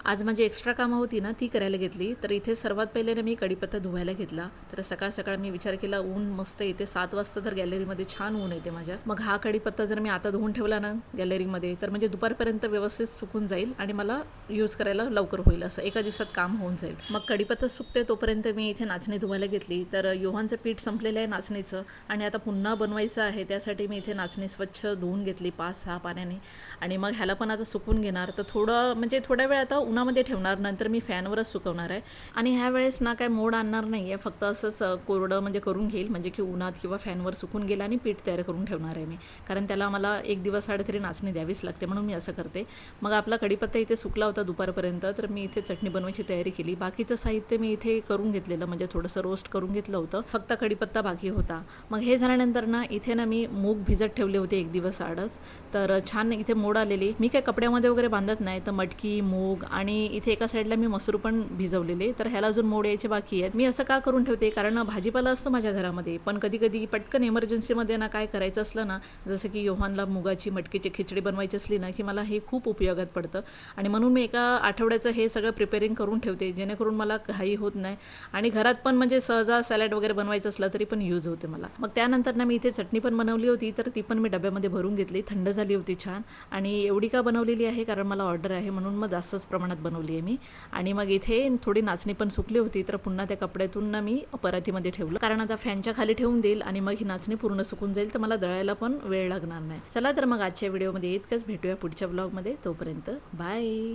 आज माझी एक्स्ट्रा कामं होती ना ती करायला घेतली. तर इथे सर्वात पहिले ना मी कढीपत्ता धुवायला घेतला. तर सकाळ सकाळ मी विचार केला ऊन मस्त येते 7 वाजता तर गॅलरीमध्ये छान ऊन येते माझ्या. मग हा कढीपत्ता जर मी आता धुवून ठेवला ना गॅलरीमध्ये तर म्हणजे दुपारपर्यंत व्यवस्थित सुकून जाईल आणि मला यूज करायला लवकर होईल, असं एका दिवसात काम होऊन जाईल. मग कढीपत्ता सुकते तोपर्यंत मी इथे नाचणी धुवायला घेतली. तर योहांचं पीठ संपलेलं आहे नाचणीचं आणि आता पुन्हा बनवायचं आहे. त्यासाठी मी इथे नाचणी स्वच्छ धुवून घेतली 5-6 पाण्याने आणि मग ह्याला पण आता सुकून घेणार. तर म्हणजे थोड्या वेळ आता उन्हामध्ये ठेवणार, नंतर मी फॅनवरच सुकवणार आहे. आणि ह्या वेळेस ना काय मोड आणणार नाही आहे, फक्त असंच कोरडं म्हणजे करून घेईल, म्हणजे की उन्हात किंवा फॅनवर सुकून गेलं आणि पीठ तयार करून ठेवणार आहे मी. कारण त्याला मला 1 दिवस आड तरी नाचणी द्यावीच लागते, म्हणून मी असं करते. मग आपला कढीपत्ता इथे सुकला होता दुपारपर्यंत, तर मी इथे चटणी बनवायची तयारी केली. बाकीचं साहित्य मी इथे करून घेतलेलं, म्हणजे थोडंसं रोस्ट करून घेतलं होतं, फक्त कढीपत्ता बाकी होता. मग हे झाल्यानंतर ना इथे ना मी मूग भिजत ठेवले होते 1 दिवस आडच. तर छान इथे मोड आलेली. मी काय कपड्यामध्ये वगैरे बांधत नाही, तर मटकी, मूग आणि इथे एका साईडला मी मसूर पण भिजवलेले. तर ह्याला अजून मोड यायचे बाकी आहेत. मी असं का करून ठेवते, कारण भाजीपाला असतो माझ्या घरामध्ये, पण कधी कधी पटकन इमर्जन्सीमध्ये ना काय करायचं असलं ना, जसं की योहानला मुगाची मटकीची खिचडी बनवायची असली ना, की मला हे खूप उपयोगात पडतं. आणि म्हणून मी एका आठवड्याचं हे सगळं प्रिपेअरिंग करून ठेवते, जेणेकरून मला घाई होत नाही आणि घरात पण म्हणजे सहजा सॅलड वगैरे बनवायचं असलं तरी पण यूज होते मला. मग त्यानंतर ना मी इथे चटणी पण बनवली होती, तर ती पण मी डब्यामध्ये भरून घेतली. थंड झाली होती छान. आणि एवढी का बनवलेली आहे, कारण मला ऑर्डर आहे म्हणून मग जास्तच प्रमाणात बनवली आहे मी. आणि मग इथे थोडी नाचणी पण सुकली होती, तर पुन्हा त्या कपड्यातून ना मी परातीमध्ये ठेवलं, कारण आता फॅनच्या खाली ठेवून देईल आणि मग ही नाचणी पूर्ण सुकून जाईल, तर मला दळायला पण वेळ लागणार नाही. चला तर मग आजच्या व्हिडिओमध्ये इतकंच. भेटूया पुढच्या ब्लॉगमध्ये. तोपर्यंत बाय.